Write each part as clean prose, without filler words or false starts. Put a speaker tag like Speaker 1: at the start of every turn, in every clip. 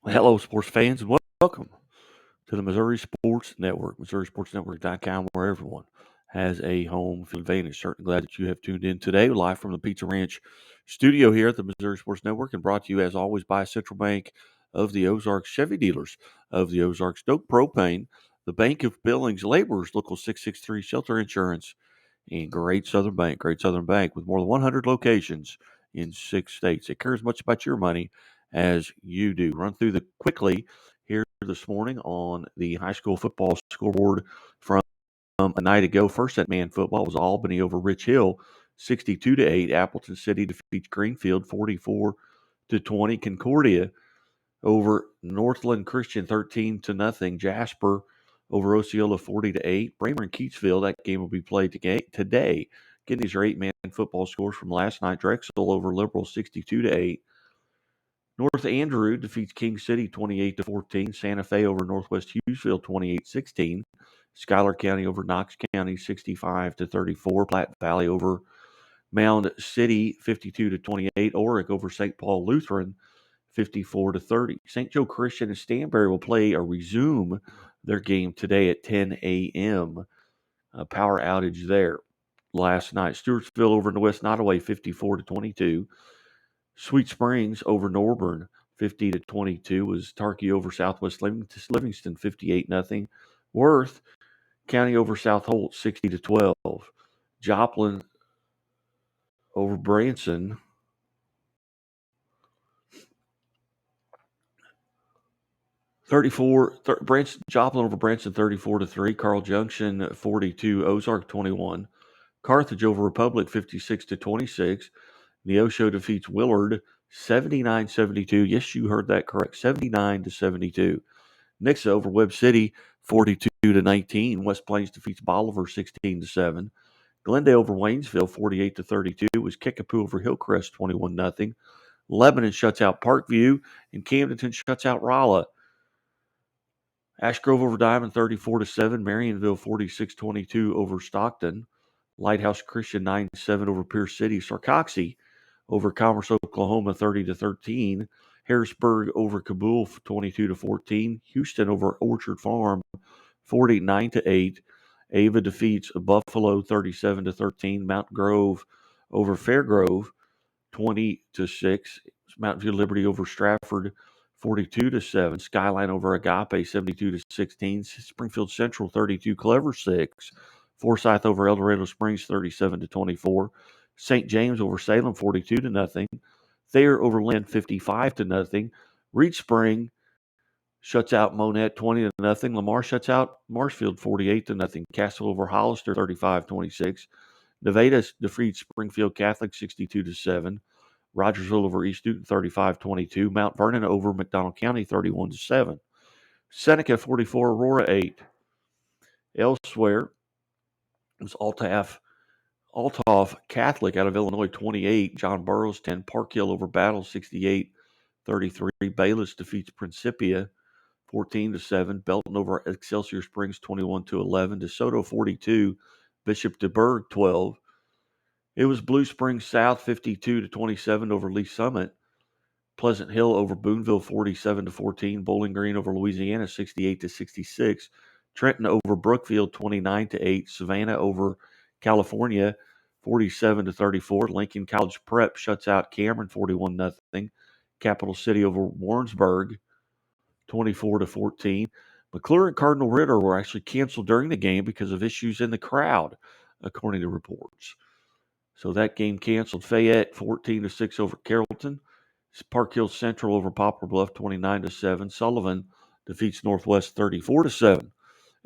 Speaker 1: Well, hello, sports fans, and welcome to the Missouri Sports Network, MissouriSportsNetwork.com, where everyone has a home field advantage. Certainly glad that you have tuned in today, live from the Pizza Ranch studio here at the Missouri Sports Network, and brought to you, as always, by Central Bank of the Ozarks, Chevy dealers of the Ozarks, Stoke Propane, the Bank of Billings, Laborers, Local 663, Shelter Insurance, and Great Southern Bank, with more than 100 locations in 6 states. They care as much about your money as you do. Run through the quickly here this morning on the high school football scoreboard from a night ago. First at man football was Albany over Rich Hill, 62-8. Appleton City defeats Greenfield, 44-20. Concordia over Northland Christian, 13-0. Jasper over Osceola, 40-8. Bramer and Keatsville, that game will be played today. Again, these are 8-man football scores from last night. Drexel over Liberal, 62-8. North Andrew defeats King City, 28-14. Santa Fe over Northwest Hughesville, 28-16. Schuyler County over Knox County, 65-34. Platte Valley over Mound City, 52-28. Oric over St. Paul Lutheran, 54-30. St. Joe Christian and Stanberry will play or resume their game today at 10 a.m. Power outage there last night. Stewartsville over West Nottoway, 54-22. Sweet Springs over Norburn, 50-22. Was Tarkey over Southwest Livingston, 58-0. Worth County over South Holt, 60-12. Joplin over Branson, Joplin over Branson, 34-3. Carl Junction, 42. Ozark, 21. Carthage over Republic, 56-26. Neosho defeats Willard, 79-72. Yes, you heard that correct, 79-72. Nixa over Webb City, 42-19. West Plains defeats Bolivar, 16-7. Glendale over Waynesville, 48-32. Was Kickapoo over Hillcrest, 21-0. Lebanon shuts out Parkview, and Camdenton shuts out Rolla. Ashgrove over Diamond, 34-7. Marionville, 46-22 over Stockton. Lighthouse Christian, 9-7 over Pierce City. Sarcoxy over Commerce, Oklahoma, 30-13. Harrisburg over Kabul, 22-14. Houston over Orchard Farm, 49-8. Ava defeats Buffalo, 37-13. Mount Grove over Fairgrove, 20-6. Mountain View Liberty over Stratford, 42-7. Skyline over Agape, 72-16. Springfield Central, 32. Clever 6. Forsyth over El Dorado Springs, 37-24. St. James over Salem, 42-0. Thayer over Lynn, 55-0. Reed Spring shuts out Monette, 20-0. Lamar shuts out Marshfield, 48-0. Castle over Hollister, 35-26. Nevada defeats Springfield Catholic, 62-7. Rogersville over East Newton, 35-22. Mount Vernon over McDonald County, 31-7. Seneca, 44. Aurora, 8. Elsewhere, it was Althoff Catholic out of Illinois, 28. John Burroughs, 10. Park Hill over Battle, 68-33. Bayless defeats Principia, 14-7. Belton over Excelsior Springs, 21-11. DeSoto, 42. Bishop DeBerg, 12. It was Blue Springs South, 52-27 over Lee Summit. Pleasant Hill over Boonville, 47-14. Bowling Green over Louisiana, 68-66. Trenton over Brookfield, 29-8. Savannah over California, 47-34. Lincoln College Prep shuts out Cameron, 41-0. Capital City over Warrensburg, 24-14. McClure and Cardinal Ritter were actually canceled during the game because of issues in the crowd, according to reports. So that game canceled. Fayette, 14-6 over Carrollton. Park Hill Central over Poplar Bluff, 29-7. Sullivan defeats Northwest, 34-7.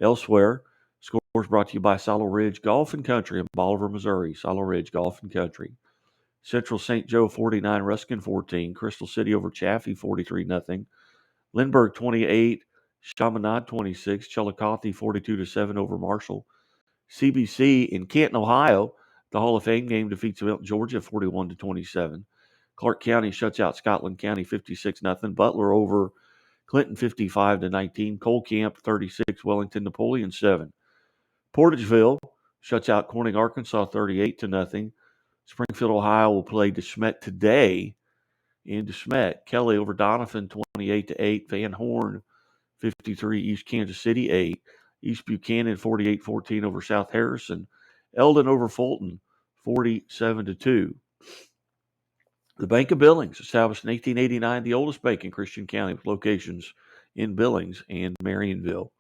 Speaker 1: Elsewhere, scores brought to you by Silo Ridge Golf and Country in Bolivar, Missouri. Silo Ridge Golf and Country. Central St. Joe, 49. Ruskin, 14. Crystal City over Chaffee, 43-0. Lindbergh, 28. Chaminade, 26. Chillicothe, 42-7 over Marshall. CBC in Canton, Ohio, the Hall of Fame game defeats Georgia, 41-27. Clark County shuts out Scotland County, 56-0. Butler over Clinton, 55-19. Cole Camp, 36. Wellington Napoleon, 7. Portageville shuts out Corning, Arkansas, 38-0. Springfield, Ohio will play DeSmet today in DeSmet. Kelly over Donovan, 28-8. Van Horn 53, East Kansas City 8. East Buchanan 48-14 over South Harrison. Eldon over Fulton 47-2. The Bank of Billings, established in 1889, the oldest bank in Christian County with locations in Billings and Marionville.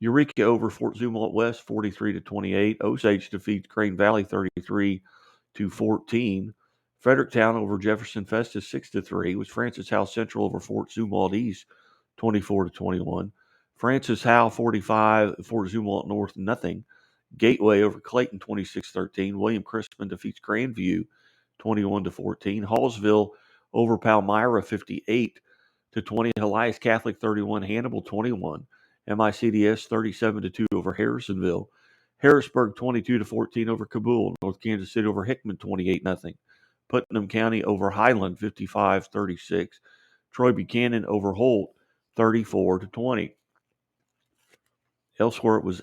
Speaker 1: Eureka over Fort Zumwalt West 43-28. Osage defeats Crane Valley 33-14. Fredericktown over Jefferson Festus 6-3. Was Francis Howe Central over Fort Zumwalt East 24-21. Francis Howe 45, Fort Zumwalt North nothing. Gateway over Clayton 26-13. William Crispin defeats Grandview 21-14. Hallsville over Palmyra 58-20. Elias Catholic 31. Hannibal 21. MICDS 37-2 over Harrisonville. Harrisburg 22-14 over Kabul. North Kansas City over Hickman 28-0. Putnam County over Highland 55-36. Troy Buchanan over Holt 34-20. Elsewhere, it was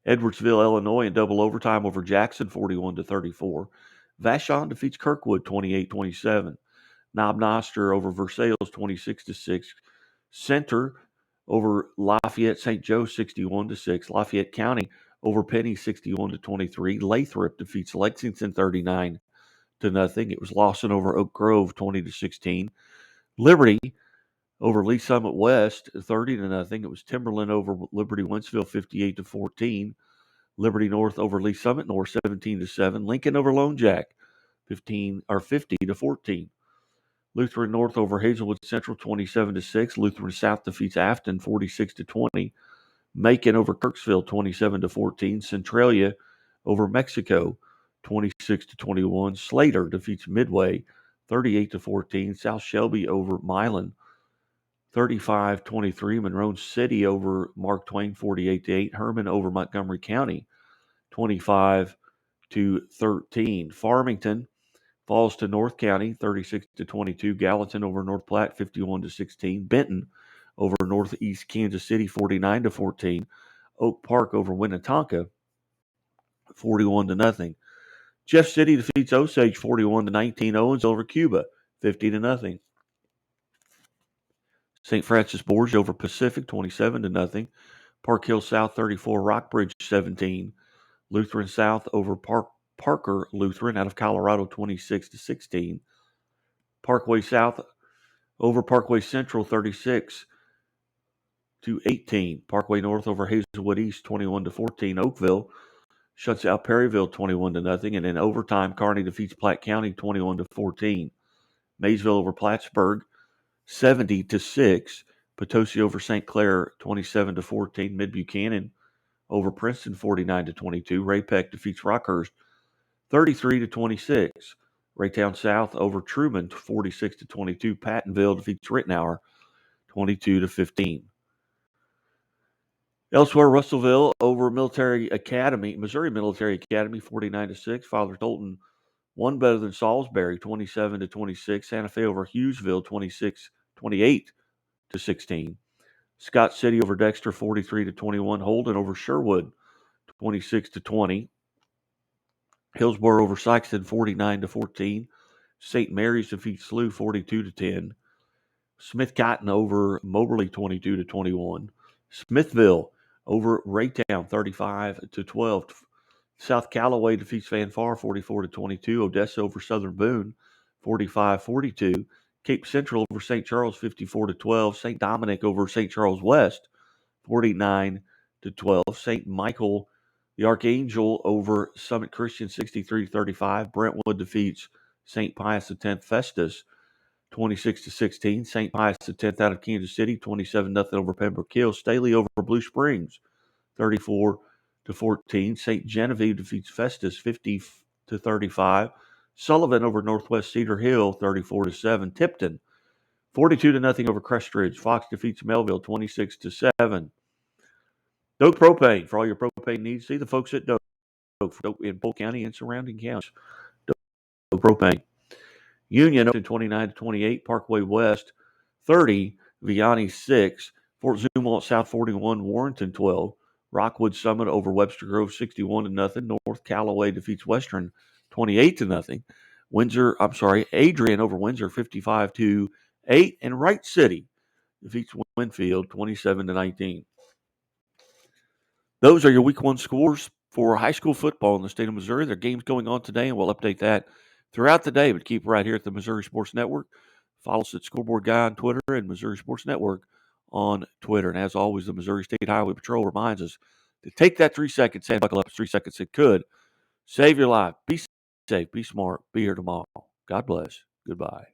Speaker 1: Edwardsville, Illinois, in double overtime over Jackson 41-34. Vashon defeats Kirkwood 28-27. Knob Noster over Versailles 26-6. Center over Lafayette St. Joe 61-6. Lafayette County over Penny 61-23. Lathrop defeats Lexington 39-0. It was Lawson over Oak Grove 20-16. Liberty over Lee Summit West 30-0. It was Timberland over Liberty Wentzville 58-14. Liberty North over Lee Summit North 17-7. Lincoln over Lone Jack 50-14. Lutheran North over Hazelwood Central 27-6. Lutheran South defeats Afton 46-20. Macon over Kirksville 27-14. Centralia over Mexico 26-21. Slater defeats Midway 38-14. South Shelby over Milan 35-23. Monroe City over Mark Twain 48-8. Herman over Montgomery County 25-13. Farmington falls to North County 36-22. Gallatin over North Platte 51-16. Benton over Northeast Kansas City 49-14. Oak Park over Winnetonka 41-0. Jeff City defeats Osage 41-19. Owens over Cuba 50-0. St. Francis Borgia over Pacific 27-0. Park Hill South 34. Rockbridge 17. Lutheran South over Parker Lutheran out of Colorado 26-16. Parkway South over Parkway Central 36-18. Parkway North over Hazelwood East 21-14. Oakville shuts out Perryville 21-0. And in overtime, Kearney defeats Platte County 21-14. Maysville over Plattsburgh 70-6. Potosi over St. Clair 27-14. Mid Buchanan over Princeton 49-22. Ray-Peck defeats Rockhurst 33-26. Raytown South over Truman 46-22. Pattonville defeats Rittenhour 22-15. Elsewhere, Russellville over Missouri Military Academy 49-6. Father Tolton one better than Salisbury 27-26. Santa Fe over Hughesville 28-16. Scott City over Dexter 43-21. Holden over Sherwood 26-20. Hillsborough over Sykeston 49-14. St. Mary's defeats Slough 42-10. Smith Cotton over Moberly 22-21. Smithville over Raytown 35-12. South Callaway defeats Van Far 44-22. Odessa over Southern Boone 45-42. Cape Central over St. Charles 54-12. St. Dominic over St. Charles West 49-12. St. Michael the Archangel over Summit Christian 63-35. Brentwood defeats St. Pius X Festus 26-16. St. Pius X out of Kansas City 27-0 over Pembroke Hill. Staley over Blue Springs 34-14. St. Genevieve defeats Festus 50-35. Sullivan over Northwest Cedar Hill 34-7. Tipton 42-0 over Crest Ridge. Fox defeats Melville 26-7. Doak Propane, for all your propane needs, see the folks at Doak in Polk County and surrounding counties. Doak Propane. Union 29-28. Parkway West 30. Vianney 6. Fort Zumwalt South 41. Warrenton 12. Rockwood Summit over Webster Grove 61-0. North Callaway defeats Western 28-0. Adrian over Windsor 55-8. And Wright City defeats Winfield 27-19. Those are your Week 1 scores for high school football in the state of Missouri. There are games going on today, and we'll update that throughout the day. But keep right here at the Missouri Sports Network. Follow us at Scoreboard Guy on Twitter and Missouri Sports Network on Twitter. And as always, the Missouri State Highway Patrol reminds us to take that 3 seconds and buckle up. It's 3 seconds that could save your life. Be safe, be smart, be here tomorrow. God bless. Goodbye.